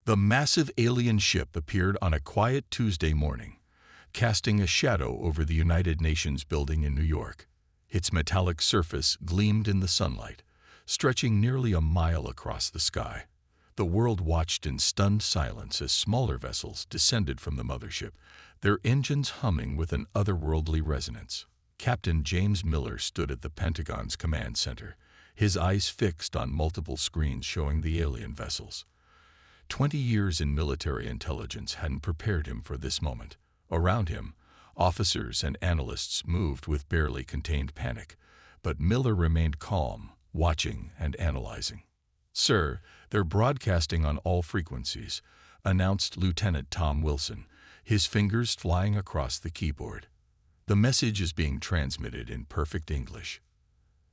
The massive alien ship appeared on a quiet Tuesday morning, casting a shadow over the United Nations building in New York. Its metallic surface gleamed in the sunlight, stretching nearly a mile across the sky. The world watched in stunned silence as smaller vessels descended from the mothership, their engines humming with an otherworldly resonance. Captain James Miller stood at the Pentagon's command center, his eyes fixed on multiple screens showing the alien vessels. 20 years in military intelligence hadn't prepared him for this moment. Around him, officers and analysts moved with barely contained panic, but Miller remained calm, watching and analyzing. "Sir, they're broadcasting on all frequencies," announced Lieutenant Tom Wilson, his fingers flying across the keyboard. "The message is being transmitted in perfect English."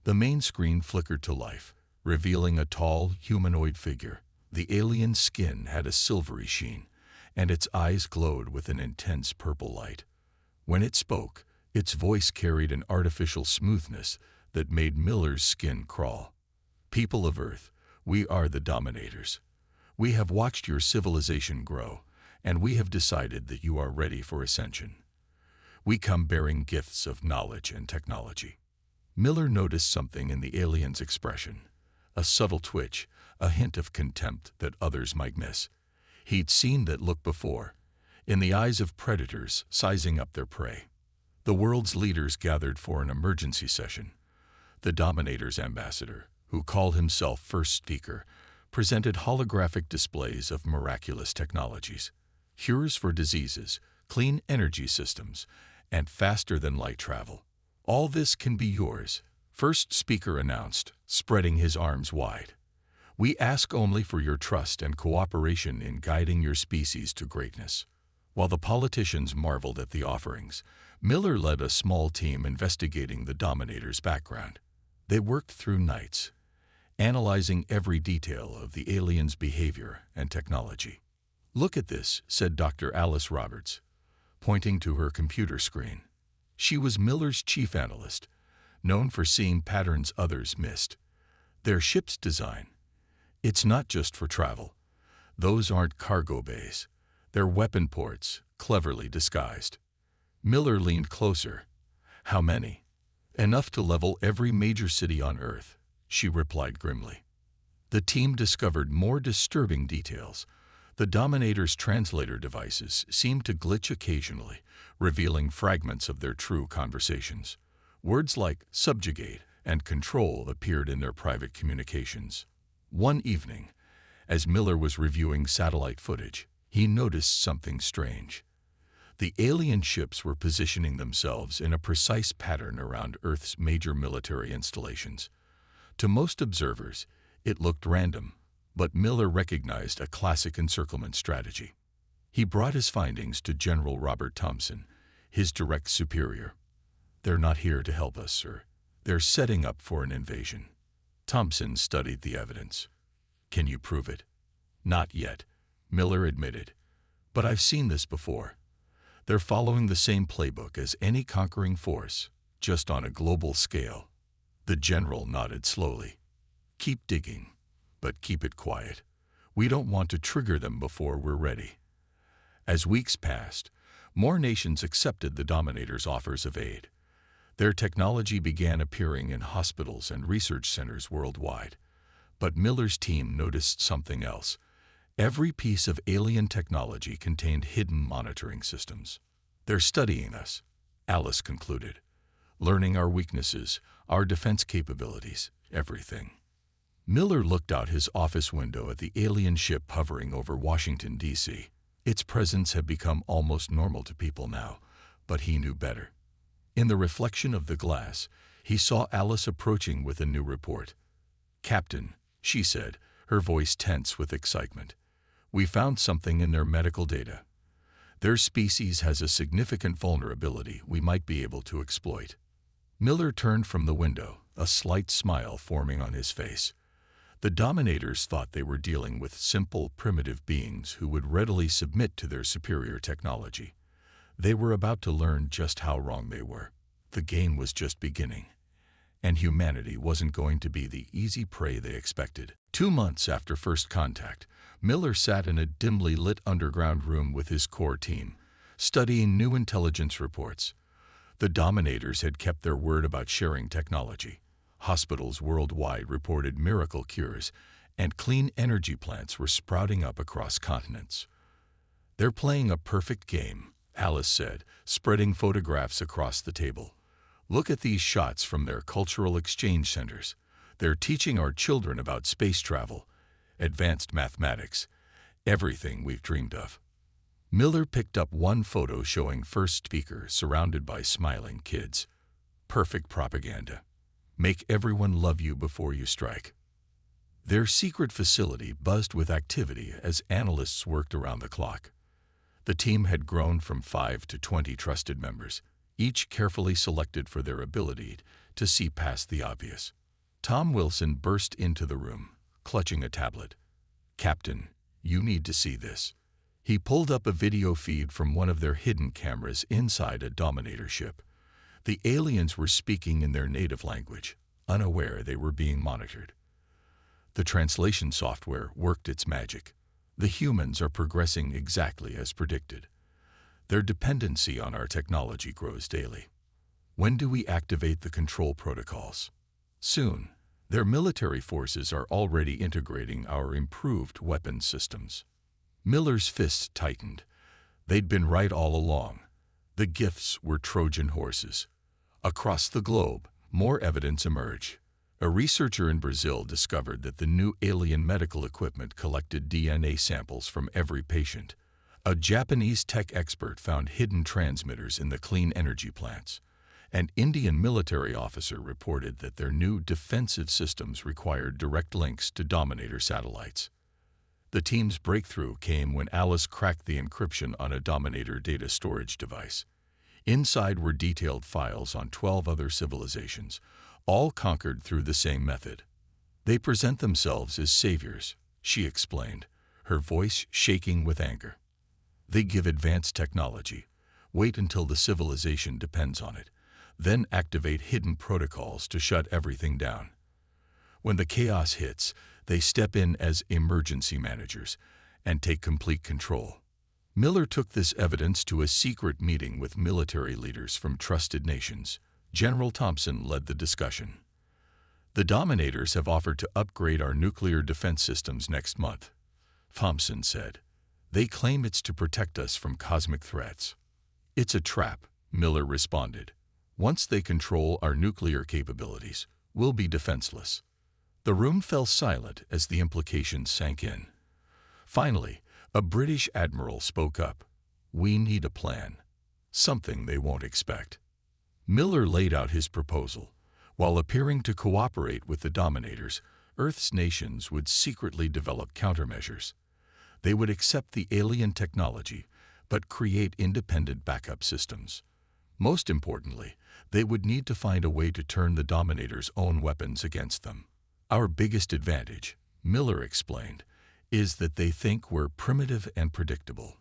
The main screen flickered to life, revealing a tall, humanoid figure. The alien's skin had a silvery sheen, and its eyes glowed with an intense purple light. When it spoke, its voice carried an artificial smoothness that made Miller's skin crawl. "People of Earth, we are the Dominators. We have watched your civilization grow, and we have decided that you are ready for ascension. We come bearing gifts of knowledge and technology." Miller noticed something in the alien's expression, a subtle twitch, a hint of contempt that others might miss. He'd seen that look before, in the eyes of predators sizing up their prey. The world's leaders gathered for an emergency session. The Dominator's ambassador, who called himself first speaker, presented holographic displays of miraculous technologies, cures for diseases, clean energy systems, and faster-than-light travel. "All this can be yours," first speaker announced, spreading his arms wide. "We ask only for your trust and cooperation in guiding your species to greatness." While the politicians marveled at the offerings, Miller led a small team investigating the Dominator's background. They worked through nights, analyzing every detail of the alien's behavior and technology. "Look at this," said Dr. Alice Roberts, pointing to her computer screen. She was Miller's chief analyst, known for seeing patterns others missed. "Their ship's design. It's not just for travel. Those aren't cargo bays. They're weapon ports, cleverly disguised." Miller leaned closer. "How many?" "Enough to level every major city on Earth," she replied grimly. The team discovered more disturbing details. The Dominator's translator devices seemed to glitch occasionally, revealing fragments of their true conversations. Words like subjugate and control appeared in their private communications. One evening, as Miller was reviewing satellite footage, he noticed something strange. The alien ships were positioning themselves in a precise pattern around Earth's major military installations. To most observers, it looked random, but Miller recognized a classic encirclement strategy. He brought his findings to General Robert Thompson, his direct superior. "They're not here to help us, sir. They're setting up for an invasion." Thompson studied the evidence. "Can you prove it?" "Not yet," Miller admitted. "But I've seen this before. They're following the same playbook as any conquering force, just on a global scale." The general nodded slowly. "Keep digging, but keep it quiet. We don't want to trigger them before we're ready." As weeks passed, more nations accepted the Dominator's offers of aid. Their technology began appearing in hospitals and research centers worldwide. But Miller's team noticed something else. Every piece of alien technology contained hidden monitoring systems. "They're studying us," Alice concluded, "learning our weaknesses, our defense capabilities, everything." Miller looked out his office window at the alien ship hovering over Washington, D.C. Its presence had become almost normal to people now, but he knew better. In the reflection of the glass, he saw Alice approaching with a new report. "Captain," she said, her voice tense with excitement, "we found something in their medical data. Their species has a significant vulnerability we might be able to exploit." Miller turned from the window, a slight smile forming on his face. The Dominators thought they were dealing with simple, primitive beings who would readily submit to their superior technology. They were about to learn just how wrong they were. The game was just beginning. and humanity wasn't going to be the easy prey they expected. 2 months after first contact, Miller sat in a dimly lit underground room with his core team, studying new intelligence reports. The Dominators had kept their word about sharing technology. Hospitals worldwide reported miracle cures, and clean energy plants were sprouting up across continents. "They're playing a perfect game," Alice said, spreading photographs across the table. "Look at these shots from their cultural exchange centers. They're teaching our children about space travel, advanced mathematics, everything we've dreamed of." Miller picked up one photo showing first speaker surrounded by smiling kids. Perfect propaganda. Make everyone love you before you strike. Their secret facility buzzed with activity as analysts worked around the clock. The team had grown from 5 to 20 trusted members, each carefully selected for their ability to see past the obvious. Tom Wilson burst into the room, clutching a tablet. "Captain, you need to see this." He pulled up a video feed from one of their hidden cameras inside a Dominator ship. The aliens were speaking in their native language, unaware they were being monitored. The translation software worked its magic. The humans are progressing exactly as predicted. Their dependency on our technology grows daily. When do we activate the control protocols? Soon. Their military forces are already integrating our improved weapons systems. Miller's fists tightened. They'd been right all along. The gifts were Trojan horses. Across the globe, more evidence emerged. A researcher in Brazil discovered that the new alien medical equipment collected DNA samples from every patient. A Japanese tech expert found hidden transmitters in the clean energy plants. An Indian military officer reported that their new defensive systems required direct links to Dominator satellites. The team's breakthrough came when Alice cracked the encryption on a Dominator data storage device. Inside were detailed files on 12 other civilizations, all conquered through the same method. "They present themselves as saviors," she explained, her voice shaking with anger. "They give advanced technology, wait until the civilization depends on it, then activate hidden protocols to shut everything down. When the chaos hits, they step in as emergency managers and take complete control." Miller took this evidence to a secret meeting with military leaders from trusted nations. General Thompson led the discussion. "The Dominators have offered to upgrade our nuclear defense systems next month," Thompson said. "They claim it's to protect us from cosmic threats." "It's a trap," Miller responded. "Once they control our nuclear capabilities, we'll be defenseless." The room fell silent as the implications sank in. Finally, a British admiral spoke up. "We need a plan. Something they won't expect." Miller laid out his proposal. While appearing to cooperate with the Dominators, Earth's nations would secretly develop countermeasures. They would accept the alien technology, but create independent backup systems. Most importantly, they would need to find a way to turn the Dominators' own weapons against them. "Our biggest advantage," Miller explained, "is that they think we're primitive and predictable.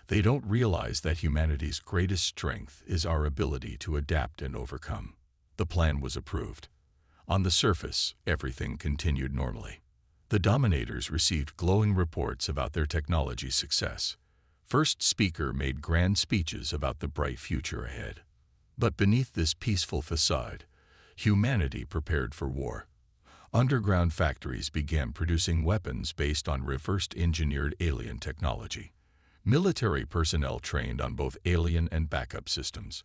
They don't realize that humanity's greatest strength is our ability to adapt and overcome." The plan was approved. On the surface, everything continued normally. The Dominators received glowing reports about their technology's success. First speaker made grand speeches about the bright future ahead. But beneath this peaceful facade, humanity prepared for war. Underground factories began producing weapons based on reverse-engineered alien technology. Military personnel trained on both alien and backup systems.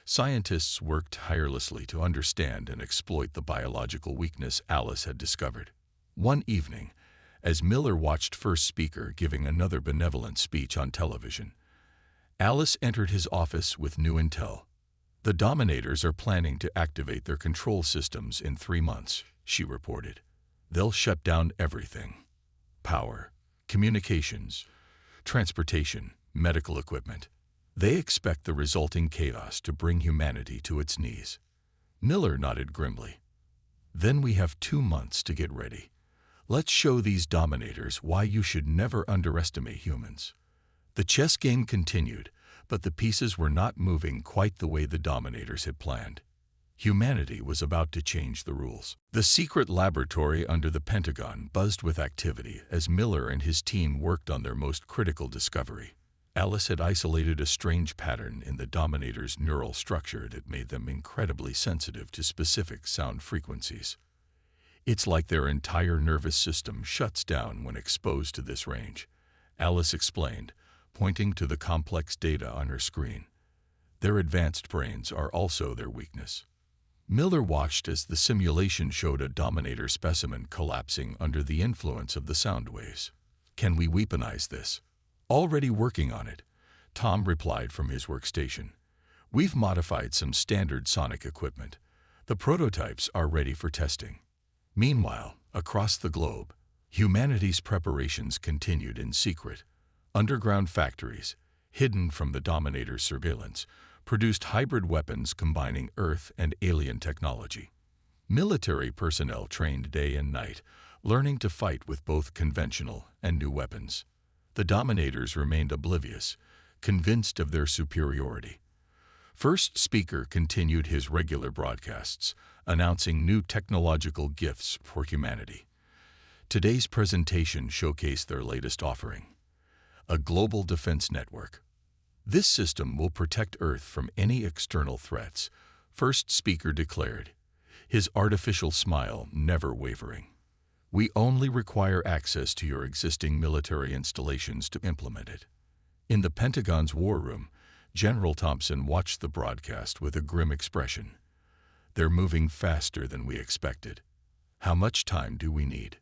Scientists worked tirelessly to understand and exploit the biological weakness Alice had discovered. One evening, as Miller watched first speaker giving another benevolent speech on television, Alice entered his office with new intel. "The Dominators are planning to activate their control systems in 3 months, she reported. "They'll shut down everything. Power, communications, transportation, medical equipment. They expect the resulting chaos to bring humanity to its knees." Miller nodded grimly. "Then we have 2 months to get ready. Let's show these Dominators why you should never underestimate humans." The chess game continued, but the pieces were not moving quite the way the Dominators had planned. Humanity was about to change the rules. The secret laboratory under the Pentagon buzzed with activity as Miller and his team worked on their most critical discovery. Alice had isolated a strange pattern in the Dominator's neural structure that made them incredibly sensitive to specific sound frequencies. It's like their entire nervous system shuts down when exposed to this range, Alice explained, pointing to the complex data on her screen. Their advanced brains are also their weakness. Miller watched as the simulation showed a Dominator specimen collapsing under the influence of the sound waves. "Can we weaponize this?" "Already working on it," Tom replied from his workstation. "We've modified some standard sonic equipment. The prototypes are ready for testing." Meanwhile, across the globe, humanity's preparations continued in secret. Underground factories, hidden from the Dominator's surveillance, produced hybrid weapons combining Earth and alien technology. Military personnel trained day and night, learning to fight with both conventional and new weapons. The Dominators remained oblivious, convinced of their superiority. First Speaker continued his regular broadcasts, announcing new technological gifts for humanity. Today's presentation showcased their latest offering: a global defense network. "This system will protect Earth from any external threats," First Speaker declared, his artificial smile never wavering. "We only require access to your existing military installations to implement it." In the Pentagon's war room, General Thompson watched the broadcast with a grim expression. "They're moving faster than we expected. How much time do we need?"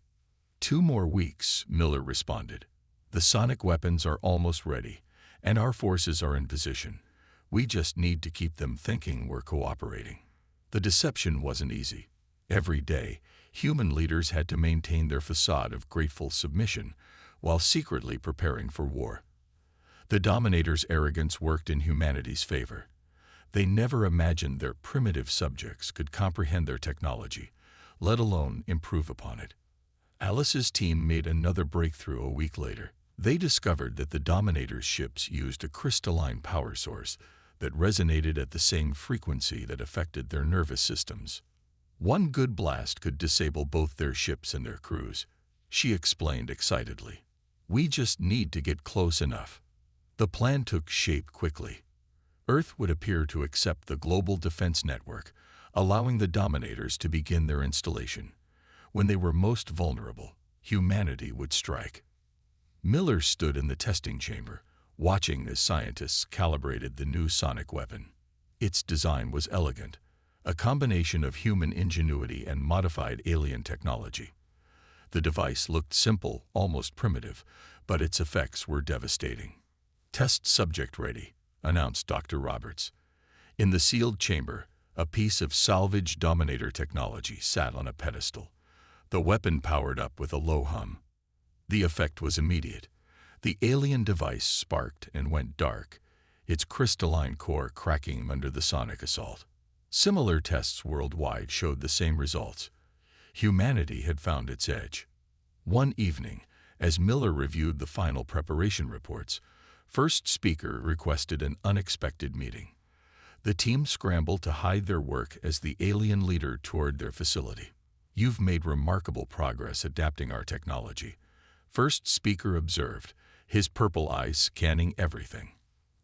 "2 more weeks," Miller responded. "The sonic weapons are almost ready, and our forces are in position. We just need to keep them thinking we're cooperating." The deception wasn't easy. Every day, human leaders had to maintain their facade of grateful submission while secretly preparing for war. The Dominator's arrogance worked in humanity's favor. They never imagined their primitive subjects could comprehend their technology, let alone improve upon it. Alice's team made another breakthrough a week later. They discovered that the Dominator's ships used a crystalline power source that resonated at the same frequency that affected their nervous systems. "One good blast could disable both their ships and their crews," she explained excitedly. "We just need to get close enough." The plan took shape quickly. Earth would appear to accept the global defense network, allowing the Dominators to begin their installation. When they were most vulnerable, humanity would strike. Miller stood in the testing chamber, watching as scientists calibrated the new sonic weapon. Its design was elegant, a combination of human ingenuity and modified alien technology. The device looked simple, almost primitive, but its effects were devastating. "Test subject ready," announced Dr. Roberts. In the sealed chamber, a piece of salvaged Dominator technology sat on a pedestal. The weapon powered up with a low hum. The effect was immediate. The alien device sparked and went dark, its crystalline core cracking under the sonic assault. Similar tests worldwide showed the same results. Humanity had found its edge. One evening, as Miller reviewed the final preparation reports, First Speaker requested an unexpected meeting. The team scrambled to hide their work as the alien leader toured their facility. "You've made remarkable progress adapting our technology," First Speaker observed, his purple eyes scanning everything.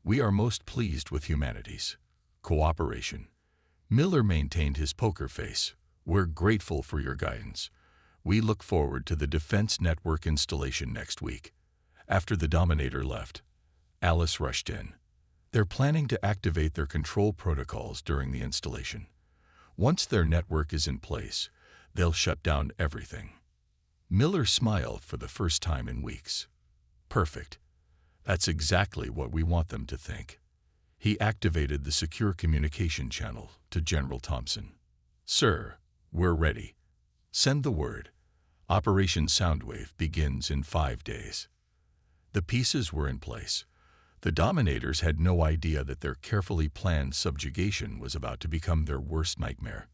"We are most pleased with humanity's cooperation." Miller maintained his poker face. "We're grateful for your guidance. We look forward to the Defense Network installation next week." After the Dominator left, Alice rushed in. "They're planning to activate their control protocols during the installation. Once their network is in place, they'll shut down everything." Miller smiled for the first time in weeks. "Perfect. That's exactly what we want them to think." He activated the secure communication channel to General Thompson. "Sir, we're ready. Send the word. Operation Soundwave begins in 5 days." The pieces were in place. The Dominators had no idea that their carefully planned subjugation was about to become their worst nightmare.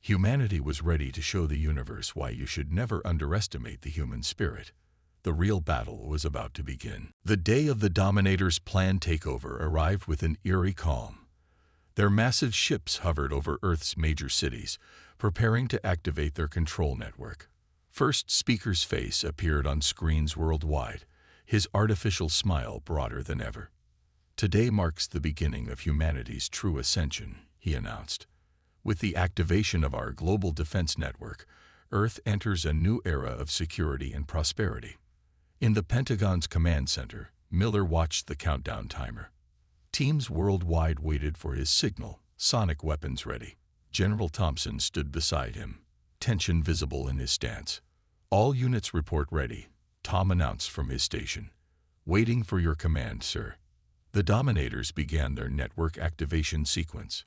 Humanity was ready to show the universe why you should never underestimate the human spirit. The real battle was about to begin. The day of the Dominator's planned takeover arrived with an eerie calm. Their massive ships hovered over Earth's major cities, preparing to activate their control network. First Speaker's face appeared on screens worldwide, his artificial smile broader than ever. "Today marks the beginning of humanity's true ascension," he announced. "With the activation of our global defense network, Earth enters a new era of security and prosperity." In the Pentagon's command center, Miller watched the countdown timer. Teams worldwide waited for his signal, sonic weapons ready. General Thompson stood beside him, tension visible in his stance. "All units report ready," Tom announced from his station. "Waiting for your command, sir." The Dominators began their network activation sequence.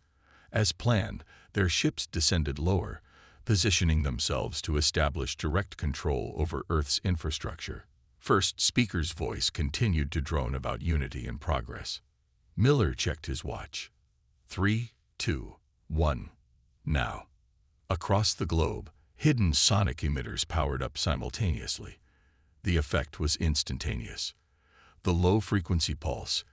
As planned, their ships descended lower, positioning themselves to establish direct control over Earth's infrastructure. First Speaker's voice continued to drone about unity and progress. Miller checked his watch. 3, 2, 1. Now. Across the globe, hidden sonic emitters powered up simultaneously. The effect was instantaneous. The low-frequency pulse,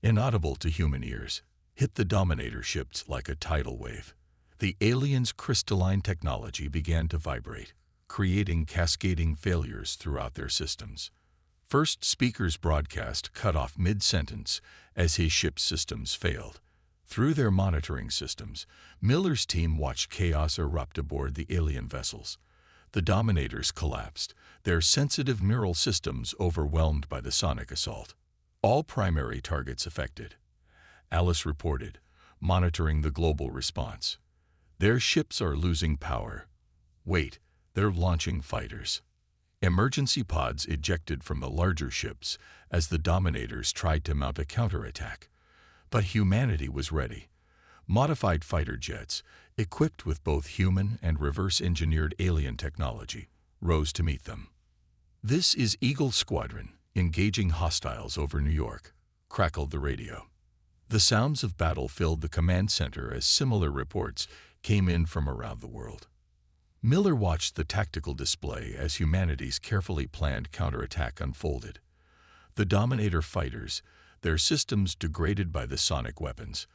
inaudible to human ears, hit the Dominator ships like a tidal wave. The aliens' crystalline technology began to vibrate, creating cascading failures throughout their systems. First Speaker's broadcast cut off mid-sentence as his ship's systems failed. Through their monitoring systems, Miller's team watched chaos erupt aboard the alien vessels. The Dominators collapsed, their sensitive neural systems overwhelmed by the sonic assault. All primary targets affected. Alice reported, monitoring the global response. "Their ships are losing power. Wait, they're launching fighters." Emergency pods ejected from the larger ships as the Dominators tried to mount a counterattack. But humanity was ready. Modified fighter jets, equipped with both human and reverse-engineered alien technology, rose to meet them. "This is Eagle Squadron, engaging hostiles over New York," crackled the radio. The sounds of battle filled the command center as similar reports came in from around the world. Miller watched the tactical display as humanity's carefully planned counterattack unfolded. The Dominator fighters, their systems degraded by the sonic weapons,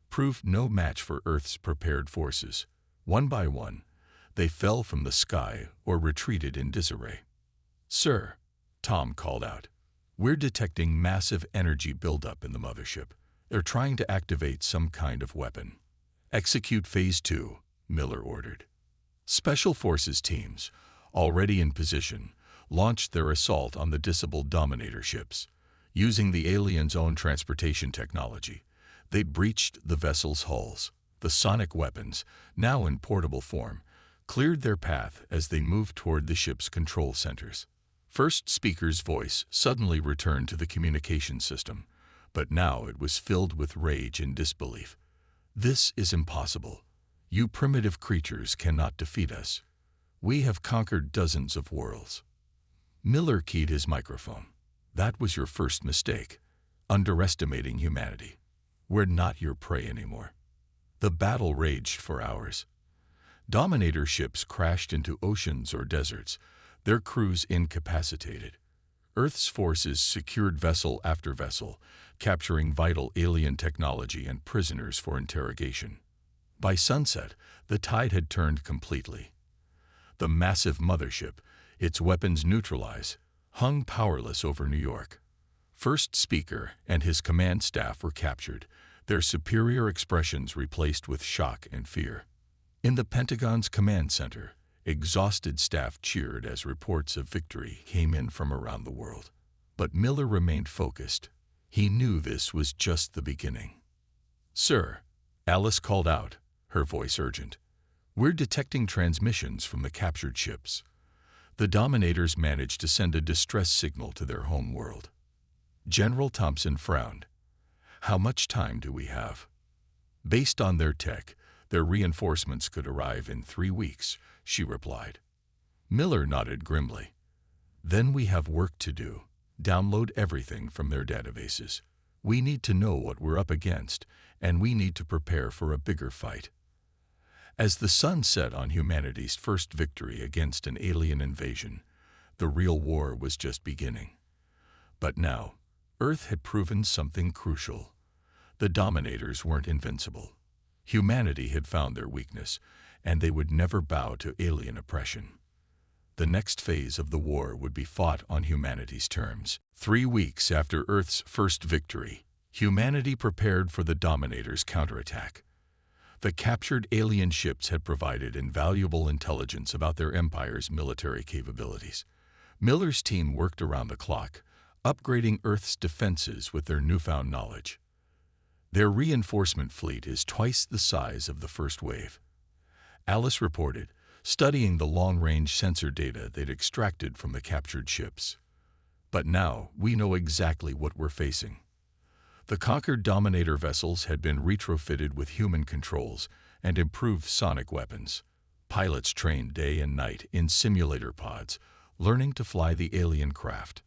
proved no match for Earth's prepared forces. One by one, they fell from the sky or retreated in disarray. "Sir," Tom called out, "we're detecting massive energy buildup in the mothership. They're trying to activate some kind of weapon." "Execute Phase 2, Miller ordered. Special Forces teams, already in position, launched their assault on the disabled Dominator ships. Using the aliens' own transportation technology, they breached the vessel's hulls. The sonic weapons, now in portable form, cleared their path as they moved toward the ship's control centers. First Speaker's voice suddenly returned to the communication system, but now it was filled with rage and disbelief. "This is impossible. You primitive creatures cannot defeat us. We have conquered dozens of worlds." Miller keyed his microphone. "That was your first mistake, underestimating humanity. We're not your prey anymore." The battle raged for hours. Dominator ships crashed into oceans or deserts, their crews incapacitated. Earth's forces secured vessel after vessel, capturing vital alien technology and prisoners for interrogation. By sunset, the tide had turned completely. The massive mothership, its weapons neutralized, hung powerless over New York. First Speaker and his command staff were captured, their superior expressions replaced with shock and fear. In the Pentagon's command center, exhausted staff cheered as reports of victory came in from around the world. But Miller remained focused. He knew this was just the beginning. "Sir," Alice called out, her voice urgent, "we're detecting transmissions from the captured ships." The Dominators managed to send a distress signal to their home world. General Thompson frowned. "How much time do we have?" "Based on their tech, their reinforcements could arrive in 3 weeks," she replied. Miller nodded grimly. "Then we have work to do. Download everything from their databases. We need to know what we're up against, and we need to prepare for a bigger fight." As the sun set on humanity's first victory against an alien invasion, the real war was just beginning. But now, Earth had proven something crucial. The Dominators weren't invincible. Humanity had found their weakness, and they would never bow to alien oppression. The next phase of the war would be fought on humanity's terms. 3 weeks after Earth's first victory, humanity prepared for the Dominators' counterattack. The captured alien ships had provided invaluable intelligence about their empire's military capabilities. Miller's team worked around the clock, upgrading Earth's defenses with their newfound knowledge. Their reinforcement fleet is twice the size of the first wave. Alice reported, studying the long-range sensor data they'd extracted from the captured ships. But now we know exactly what we're facing. The conquered Dominator vessels had been retrofitted with human controls and improved sonic weapons. Pilots trained day and night in simulator pods, learning to fly the alien craft.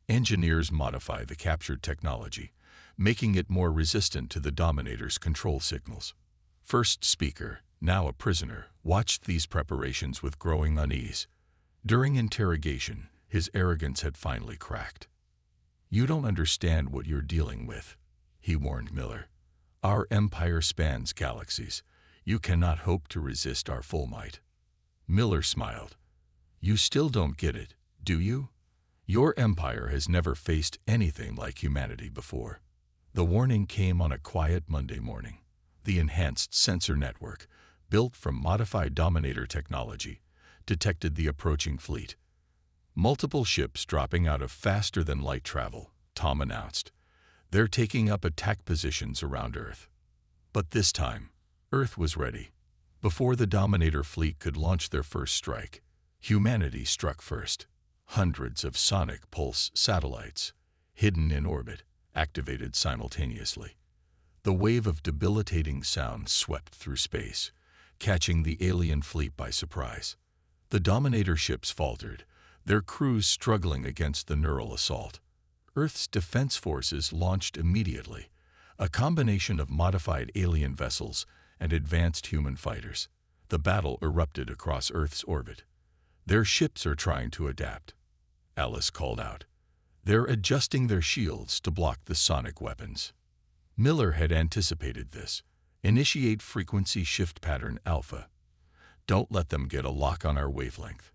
Engineers modify the captured technology, making it more resistant to the Dominator's control signals. First Speaker, now a prisoner, watched these preparations with growing unease. During interrogation, his arrogance had finally cracked. "You don't understand what you're dealing with," he warned Miller. "Our empire spans galaxies. You cannot hope to resist our full might." Miller smiled. "You still don't get it, do you? Your empire has never faced anything like humanity before." The warning came on a quiet Monday morning. The enhanced sensor network, built from modified Dominator technology, detected the approaching fleet. "Multiple ships dropping out of faster-than-light travel," Tom announced. "They're taking up attack positions around Earth." But this time, Earth was ready. Before the Dominator fleet could launch their first strike, humanity struck first. Hundreds of sonic pulse satellites, hidden in orbit, activated simultaneously. The wave of debilitating sound swept through space, catching the alien fleet by surprise. The Dominator ships faltered, their crews struggling against the neural assault. Earth's defense forces launched immediately, a combination of modified alien vessels and advanced human fighters. The battle erupted across Earth's orbit. "Their ships are trying to adapt," Alice called out. "They're adjusting their shields to block the sonic weapons." Miller had anticipated this. "Initiate frequency shift pattern alpha. Don't let them get a lock on our wavelength."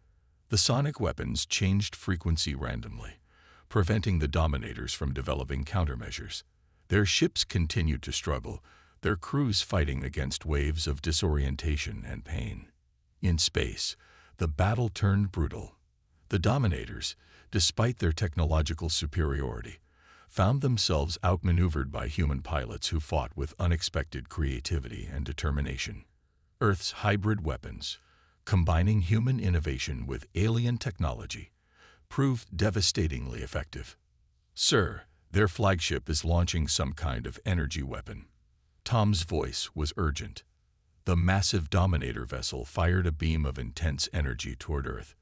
The sonic weapons changed frequency randomly, preventing the Dominators from developing countermeasures. Their ships continued to struggle, their crews fighting against waves of disorientation and pain. In space, the battle turned brutal. The Dominators, despite their technological superiority, found themselves outmaneuvered by human pilots who fought with unexpected creativity and determination. Earth's hybrid weapons, combining human innovation with alien technology, proved devastatingly effective. "Sir, their flagship is launching some kind of energy weapon." Tom's voice was urgent. The massive Dominator vessel fired a beam of intense energy toward Earth.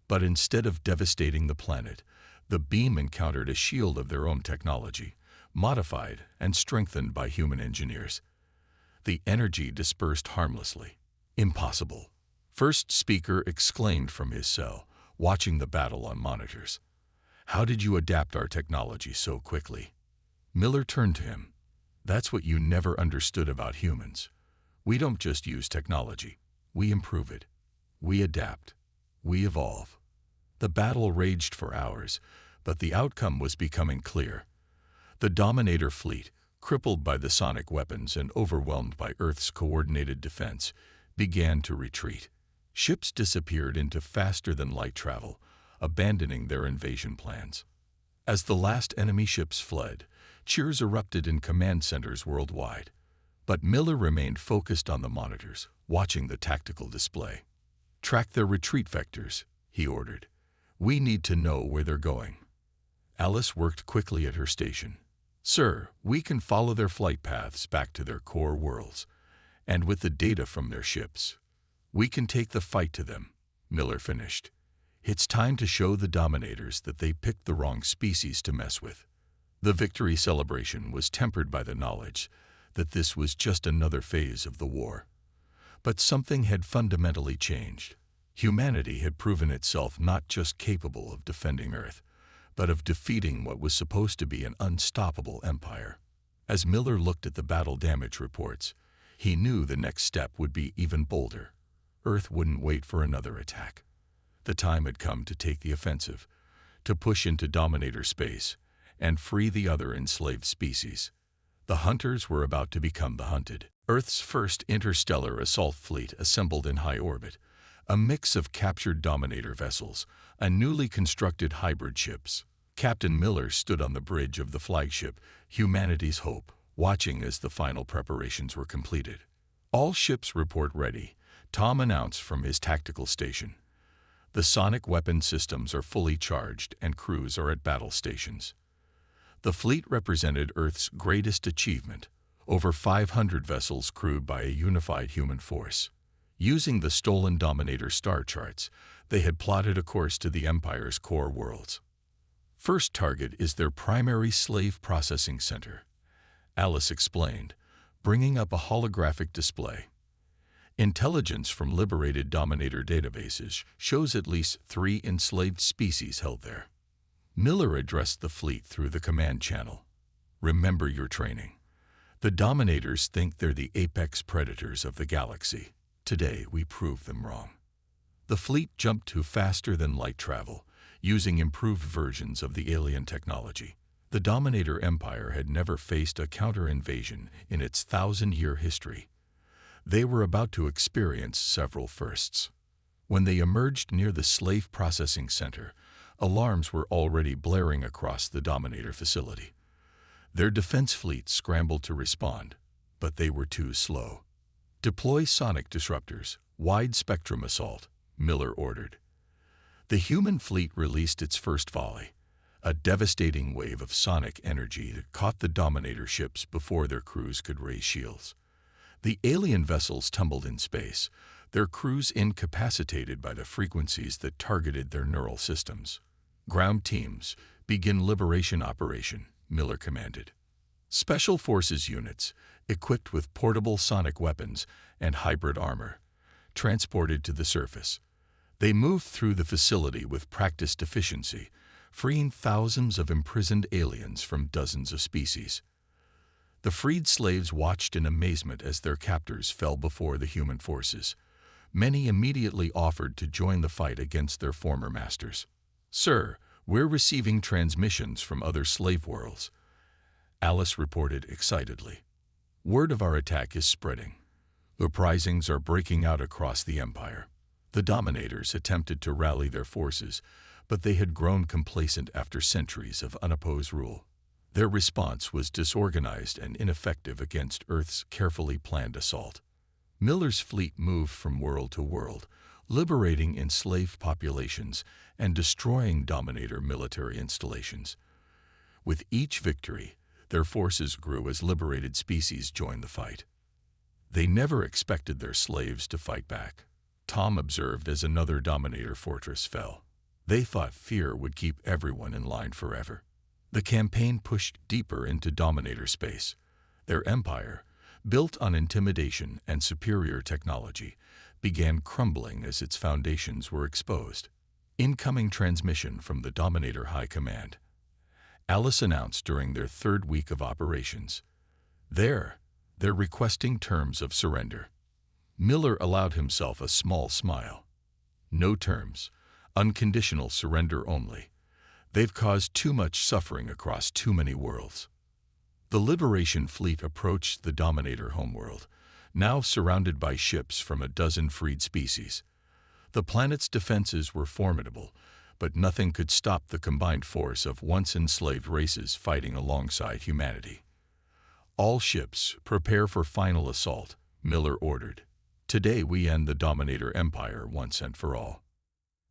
But instead of devastating the planet, the beam encountered a shield of their own technology, modified and strengthened by human engineers. The energy dispersed harmlessly. "Impossible," First Speaker exclaimed from his cell, watching the battle on monitors. "How did you adapt our technology so quickly?" Miller turned to him. "That's what you never understood about humans. We don't just use technology. We improve it. We adapt. We evolve." The battle raged for hours, but the outcome was becoming clear. The Dominator fleet, crippled by the sonic weapons and overwhelmed by Earth's coordinated defense, began to retreat. Ships disappeared into faster-than-light travel, abandoning their invasion plans. As the last enemy ships fled, cheers erupted in command centers worldwide. But Miller remained focused on the monitors, watching the tactical display. "Track their retreat vectors," he ordered. "We need to know where they're going." Alice worked quickly at her station. "Sir, we can follow their flight paths back to their core worlds, and with the data from their ships, we can take the fight to them," Miller finished. "It's time to show the Dominators that they picked the wrong species to mess with." The victory celebration was tempered by the knowledge that this was just another phase of the war. But something had fundamentally changed. Humanity had proven itself not just capable of defending Earth, but of defeating what was supposed to be an unstoppable empire. As Miller looked at the battle damage reports, he knew the next step would be even bolder. Earth wouldn't wait for another attack. The time had come to take the offensive, to push into Dominator space and free the other enslaved species. The hunters were about to become the hunted. Earth's first interstellar assault fleet assembled in high orbit, a mix of captured Dominator vessels and newly constructed hybrid ships. Captain Miller stood on the bridge of the flagship, Humanity's Hope, watching as the final preparations were completed. "All ships report ready," Tom announced from his tactical station. "The sonic weapon systems are fully charged and crews are at battle stations." The fleet represented Earth's greatest achievement, over 500 vessels crewed by a unified human force. Using the stolen Dominator star charts, they had plotted a course to the Empire's core worlds. "First target is their primary slave processing center," Alice explained, bringing up a holographic display. "Intelligence from liberated Dominator databases shows at least 3 enslaved species held there." Miller addressed the fleet through the command channel. "Remember your training. The Dominators think they're the apex predators of the galaxy. Today we prove them wrong." The fleet jumped to faster than light travel, using improved versions of the alien technology. The Dominator Empire had never faced a counter-invasion in its 1,000-year history. They were about to experience several firsts. When they emerged near the slave processing center, alarms were already blaring across the Dominator facility. Their defense fleet scrambled to respond, but they were too slow. "Deploy sonic disruptors, wide-spectrum assault," Miller ordered. The human fleet released its first volley, a devastating wave of sonic energy that caught the Dominator ships before their crews could raise shields. The alien vessels tumbled in space, their crews incapacitated by the frequencies that targeted their neural systems. "Ground teams, begin liberation operation," Miller commanded. Special Forces units, equipped with portable sonic weapons and hybrid armor, transported to the surface. They moved through the facility with practiced efficiency, freeing thousands of imprisoned aliens from dozens of species. The freed slaves watched in amazement as their captors fell before the human forces. Many immediately offered to join the fight against their former masters. "Sir, we're receiving transmissions from other slave worlds," Alice reported excitedly. "Word of our attack is spreading. Uprisings are breaking out across the Empire." The Dominators attempted to rally their forces, but they had grown complacent after centuries of unopposed rule. Their response was disorganized and ineffective against Earth's carefully planned assault. Miller's fleet moved from world to world, liberating enslaved populations and destroying Dominator military installations. With each victory, their forces grew as liberated species joined the fight. They never expected their slaves to fight back, Tom observed as another Dominator fortress fell. They thought fear would keep everyone in line forever. The campaign pushed deeper into Dominator space. Their empire, built on intimidation and superior technology, began crumbling as its foundations were exposed. "Incoming transmission from the Dominator High Command," Alice announced during their 3rd week of operations. They're requesting terms of surrender." Miller allowed himself a small smile. "No terms. Unconditional surrender only. They've caused too much suffering across too many worlds." The Liberation Fleet approached the Dominator homeworld, now surrounded by ships from a dozen freed species. The planet's defenses were formidable, but nothing could stop the combined force of once enslaved races fighting alongside humanity. "All ships, prepare for final assault," Miller ordered. "Today we end the Dominator Empire once and for all."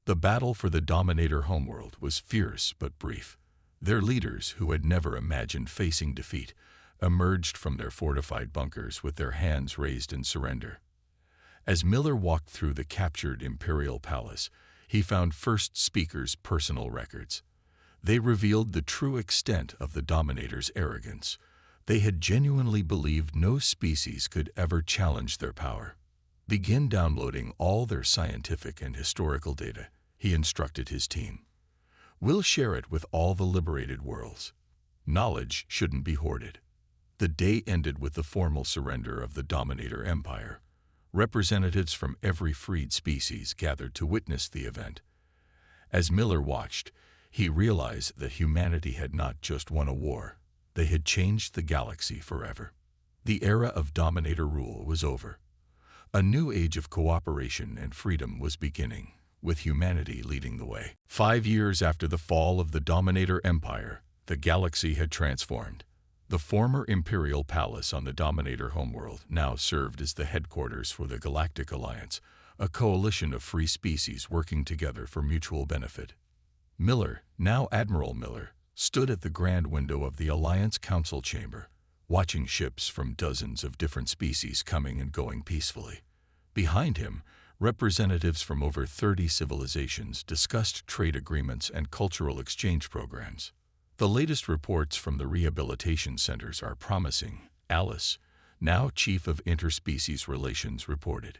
The battle for the Dominator homeworld was fierce but brief. Their leaders, who had never imagined facing defeat, emerged from their fortified bunkers with their hands raised in surrender. As Miller walked through the captured Imperial Palace, he found First Speaker's personal records. They revealed the true extent of the Dominator's arrogance. They had genuinely believed no species could ever challenge their power. "Begin downloading all their scientific and historical data," he instructed his team. "We'll share it with all the liberated worlds. Knowledge shouldn't be hoarded." The day ended with the formal surrender of the Dominator Empire. Representatives from every freed species gathered to witness the event. As Miller watched, he realized that humanity had not just won a war, they had changed the galaxy forever. The era of Dominator rule was over. A new age of cooperation and freedom was beginning, with humanity leading the way. 5 years after the fall of the Dominator Empire, the galaxy had transformed. The former Imperial Palace on the Dominator homeworld now served as the headquarters for the Galactic Alliance, a coalition of free species working together for mutual benefit. Miller, now Admiral Miller, stood at the grand window of the Alliance Council chamber, watching ships from dozens of different species coming and going peacefully. Behind him, representatives from over 30 civilizations discussed trade agreements and cultural exchange programs. The latest reports from the rehabilitation centers are promising, Alice, now Chief of Interspecies Relations, reported.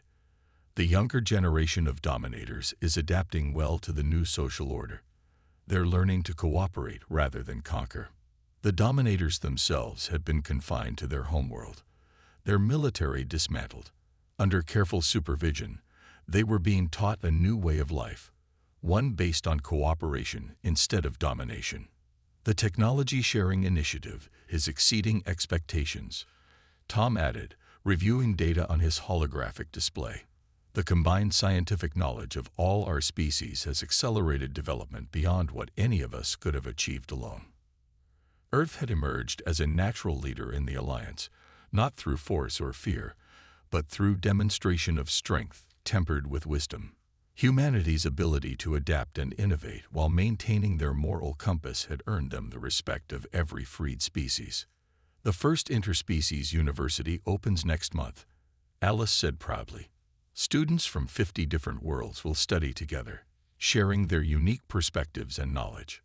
The younger generation of Dominators is adapting well to the new social order. They're learning to cooperate rather than conquer. The Dominators themselves had been confined to their homeworld, their military dismantled. Under careful supervision, they were being taught a new way of life, one based on cooperation instead of domination. The technology sharing initiative is exceeding expectations, Tom added, reviewing data on his holographic display. The combined scientific knowledge of all our species has accelerated development beyond what any of us could have achieved alone. Earth had emerged as a natural leader in the Alliance, not through force or fear, but through demonstration of strength tempered with wisdom. Humanity's ability to adapt and innovate while maintaining their moral compass had earned them the respect of every freed species. The first interspecies university opens next month, Alice said proudly. Students from 50 different worlds will study together, sharing their unique perspectives and knowledge.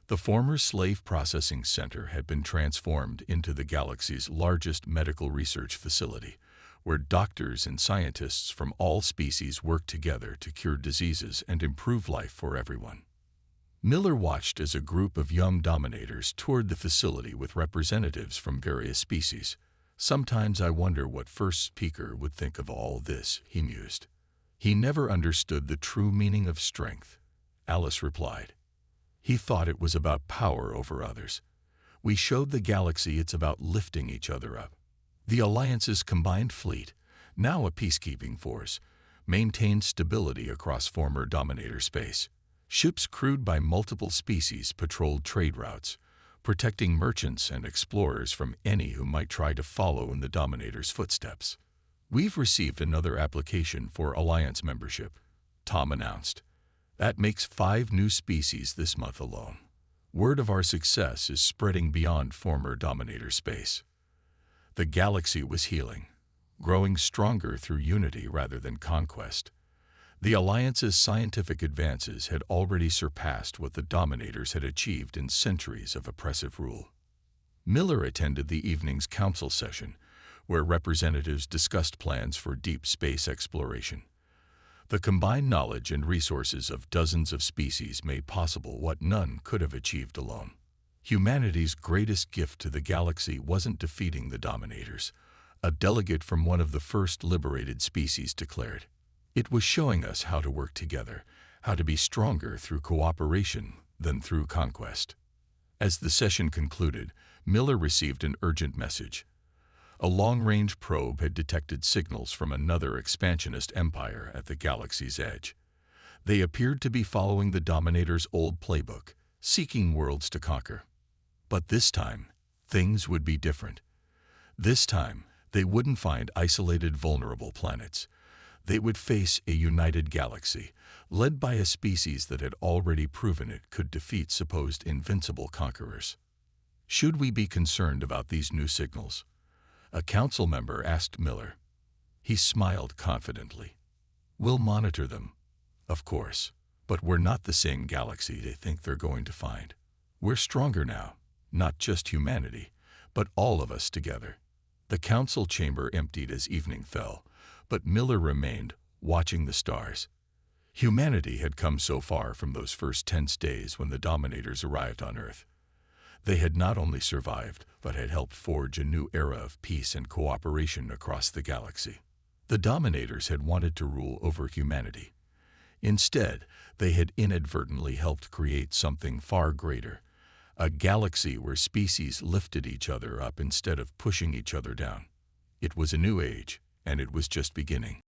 The former slave processing center had been transformed into the galaxy's largest medical research facility, where doctors and scientists from all species work together to cure diseases and improve life for everyone. Miller watched as a group of young Dominators toured the facility with representatives from various species. Sometimes I wonder what first speaker would think of all this, he mused. He never understood the true meaning of strength, Alice replied. He thought it was about power over others. We showed the galaxy it's about lifting each other up. The Alliance's combined fleet, now a peacekeeping force, maintained stability across former Dominator space. Ships crewed by multiple species patrolled trade routes, protecting merchants and explorers from any who might try to follow in the Dominator's footsteps. We've received another application for Alliance membership, Tom announced. That makes 5 new species this month alone. Word of our success is spreading beyond former Dominator space. The galaxy was healing, growing stronger through unity rather than conquest. The Alliance's scientific advances had already surpassed what the Dominators had achieved in centuries of oppressive rule. Miller attended the evening's council session, where representatives discussed plans for deep space exploration. The combined knowledge and resources of dozens of species made possible what none could have achieved alone. Humanity's greatest gift to the galaxy wasn't defeating the Dominators, a delegate from one of the first liberated species declared. It was showing us how to work together, how to be stronger through cooperation than through conquest. As the session concluded, Miller received an urgent message. A long-range probe had detected signals from another expansionist empire at the galaxy's edge. They appeared to be following the Dominator's old playbook, seeking worlds to conquer. But this time, things would be different. This time, they wouldn't find isolated, vulnerable planets. They would face a united galaxy, led by a species that had already proven it could defeat supposed invincible conquerors. Should we be concerned about these new signals? A council member asked Miller. He smiled confidently. We'll monitor them, of course, but we're not the same galaxy they think they're going to find. We're stronger now, not just humanity, but all of us together. The council chamber emptied as evening fell, but Miller remained, watching the stars. Humanity had come so far from those first tense days when the Dominators arrived on Earth. They had not only survived, but had helped forge a new era of peace and cooperation across the galaxy. The Dominators had wanted to rule over humanity. Instead, they had inadvertently helped create something far greater, a galaxy where species lifted each other up instead of pushing each other down. It was a new age, and it was just beginning.